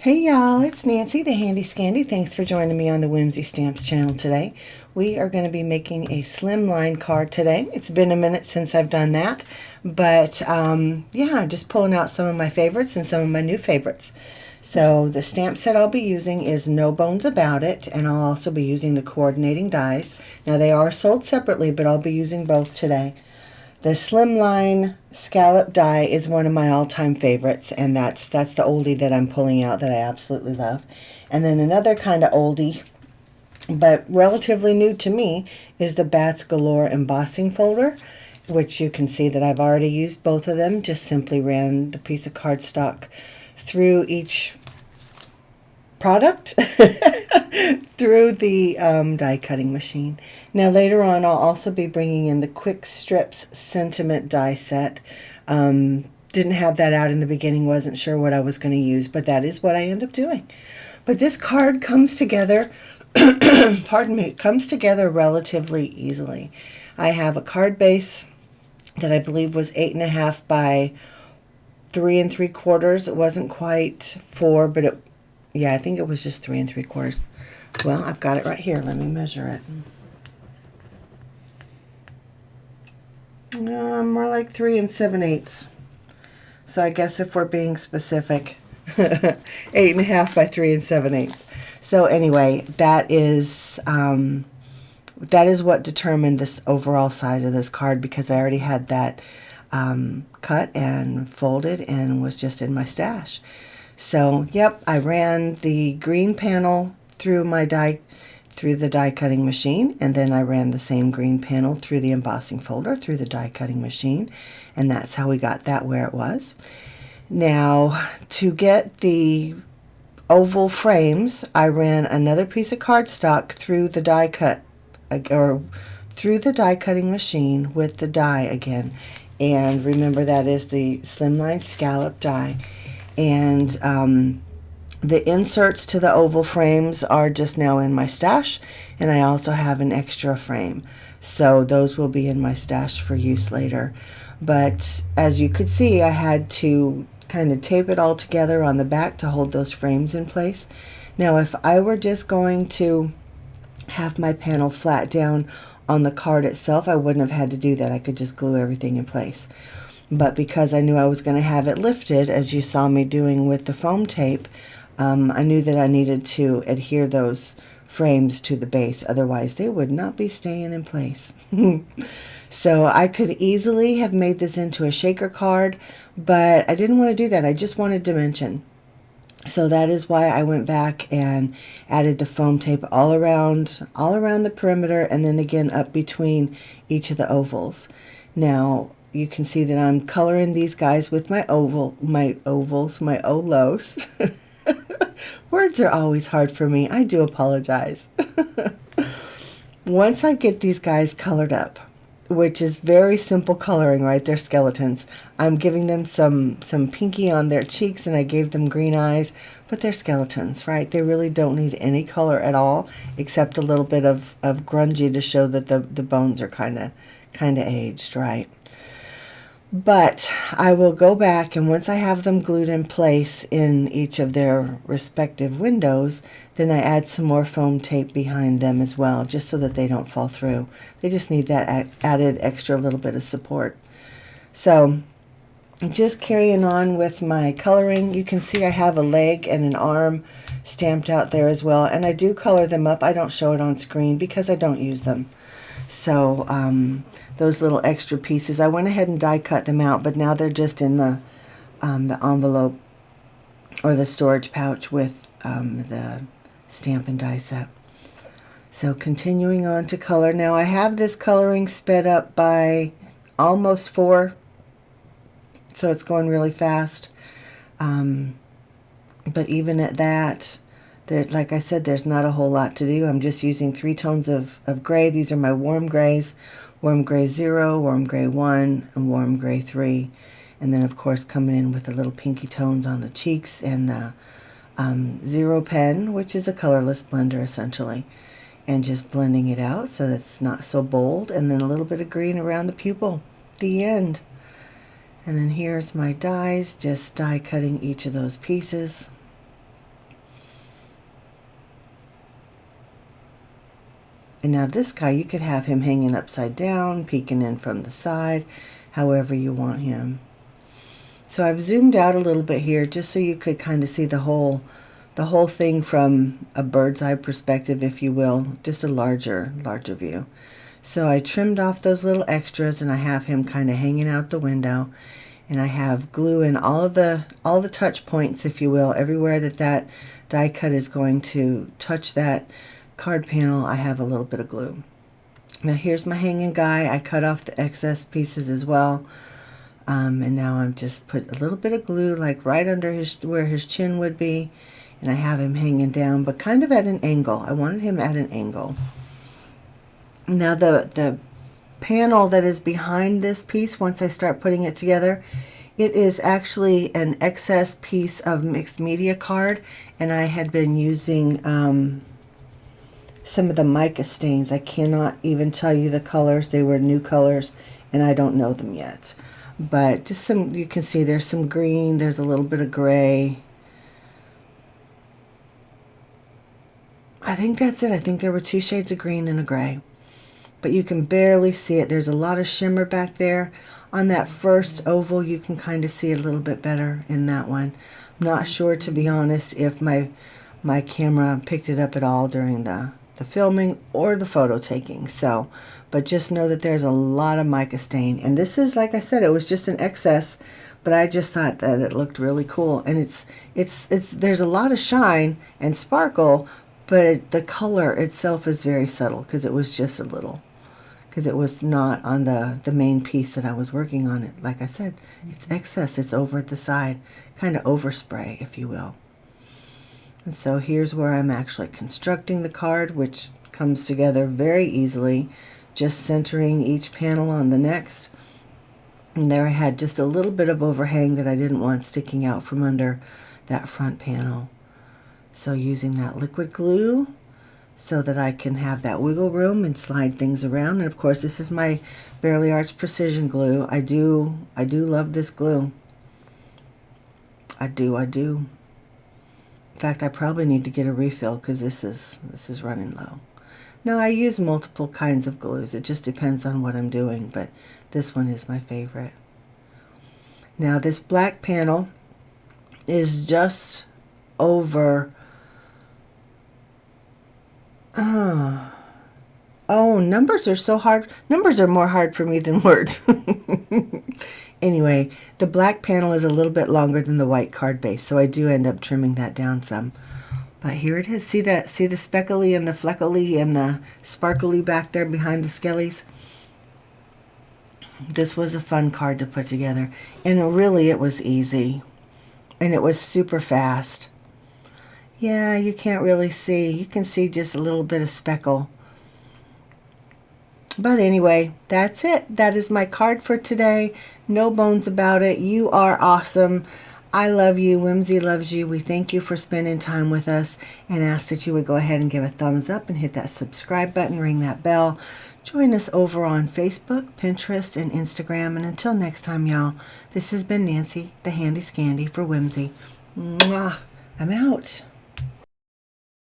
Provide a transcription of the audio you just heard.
Hey y'all, it's Nancy, the Handy Scandy. Thanks for joining me on the Whimsy Stamps channel today. We are going to be making a slimline card today. It's been a minute since I've done that, but yeah, I'm just pulling out some of my favorites and some of my new favorites. So the stamp set I'll be using is No Bones About It, and I'll also be using the coordinating dies. Now they are sold separately, but I'll be using both today. The Slimline scallop die is one of my all-time favorites, and that's the oldie that I'm pulling out that I absolutely love. And then another kind of oldie, but relatively new to me, is the Bats Galore embossing folder, which you can see that I've already used both of them. Just simply ran the piece of cardstock through each product through the die cutting machine. Now later on I'll also be bringing in the Quick Strips sentiment die set. Didn't have that out in the beginning, wasn't sure what I was going to use, but that is what I end up doing. But this card comes together pardon me, comes together relatively easily. I have a card base that I believe was 8.5 by 3 3/4. It wasn't quite 4, but yeah, I think it was just 3 3/4. Well, I've got it right here. Let me measure it. More like 3 7/8. So I guess if we're being specific, 8.5 by 3 7/8. So anyway, that is what determined this overall size of this card, because I already had that cut and folded and was just in my stash. So, yep, I ran the green panel through the die cutting machine, and then I ran the same green panel through the embossing folder through the die cutting machine, and that's how we got that where it was. Now, to get the oval frames, I ran another piece of cardstock through the die cutting machine with the die again. And remember, that is the Slimline scallop die. And the inserts to the oval frames are just now in my stash, and I also have an extra frame, so those will be in my stash for use later. But as you could see, I had to kind of tape it all together on the back to hold those frames in place. Now if I were just going to have my panel flat down on the card itself, I wouldn't have had to do that. I could just glue everything in place. But because I knew I was going to have it lifted, as you saw me doing with the foam tape, I knew that I needed to adhere those frames to the base, otherwise they would not be staying in place. So I could easily have made this into a shaker card, but I didn't want to do that. I just wanted dimension. So that is why I went back and added the foam tape all around the perimeter, and then again up between each of the ovals. Now you can see that I'm coloring these guys with my ovals, my olos. Words are always hard for me. I do apologize. Once I get these guys colored up, which is very simple coloring, right? They're skeletons. I'm giving them some pinky on their cheeks, and I gave them green eyes, but they're skeletons, right? They really don't need any color at all, except a little bit of grungy to show that the bones are kind of aged, right? But I will go back, and once I have them glued in place in each of their respective windows, then I add some more foam tape behind them as well, just so that they don't fall through. They just need that added extra little bit of support. So just carrying on with my coloring, you can see I have a leg and an arm stamped out there as well, and I do color them up. I don't show it on screen because I don't use them. So those little extra pieces, I went ahead and die cut them out, but now they're just in the envelope or the storage pouch with the stamp and die set. So continuing on to color. Now I have this coloring sped up by almost 4, so it's going really fast. But even at that, like I said, there's not a whole lot to do. I'm just using 3 tones of gray. These are my warm grays: warm gray 0, warm gray 1, and warm gray 3. And then of course coming in with the little pinky tones on the cheeks, and the 0 pen, which is a colorless blender essentially, and just blending it out so that it's not so bold, and then a little bit of green around the pupil, the end. And then here's my dies, just die cutting each of those pieces. And now this guy, you could have him hanging upside down, peeking in from the side, however you want him. So I've zoomed out a little bit here just so you could kind of see the whole thing from a bird's eye perspective, if you will, just a larger view. So I trimmed off those little extras, and I have him kind of hanging out the window, and I have glue in all the touch points, if you will, everywhere that die cut is going to touch that card panel. I have a little bit of glue. Now here's my hanging guy. I cut off the excess pieces as well, and now I'm just put a little bit of glue like right under where his chin would be, and I have him hanging down, but kind of at an angle. I wanted him at an angle. Now the panel that is behind this piece, once I start putting it together, it is actually an excess piece of mixed media card, and I had been using some of the mica stains. I cannot even tell you the colors. They were new colors, and I don't know them yet. But just some, you can see there's some green, there's a little bit of gray. I think that's it. I think there were 2 shades of green and a gray. But you can barely see it. There's a lot of shimmer back there. On that first oval, you can kind of see it a little bit better in that one. I'm not sure, to be honest, if my camera picked it up at all during the filming or the photo taking. So, but just know that there's a lot of mica stain. And this is, like I said, it was just an excess, but I just thought that it looked really cool. And there's a lot of shine and sparkle, but the color itself is very subtle because it was just a little. Because it was not on the main piece that I was working on. It, like I said, it's excess. It's over at the side, kind of overspray, if you will. And so here's where I'm actually constructing the card, which comes together very easily, just centering each panel on the next. And there I had just a little bit of overhang that I didn't want sticking out from under that front panel. So using that liquid glue, so that I can have that wiggle room and slide things around. And of course, this is my Bearly Arts Precision Glue. I do love this glue. I do. In fact, I probably need to get a refill because this is running low. Now, I use multiple kinds of glues. It just depends on what I'm doing, but this one is my favorite. Now, this black panel is just over... Oh, numbers are so hard. Numbers are more hard for me than words. Anyway, the black panel is a little bit longer than the white card base, so I do end up trimming that down some. But here it is. See that? See the speckly and the fleckly and the sparkly back there behind the skellies? This was a fun card to put together, and really it was easy, and it was super fast. Yeah, you can't really see. You can see just a little bit of speckle. But anyway, that's it. That is my card for today. No bones about it. You are awesome. I love you. Whimsy loves you. We thank you for spending time with us and ask that you would go ahead and give a thumbs up and hit that subscribe button, ring that bell. Join us over on Facebook, Pinterest, and Instagram. And until next time, y'all, this has been Nancy, the Handy Scandy for Whimsy. Mwah. I'm out.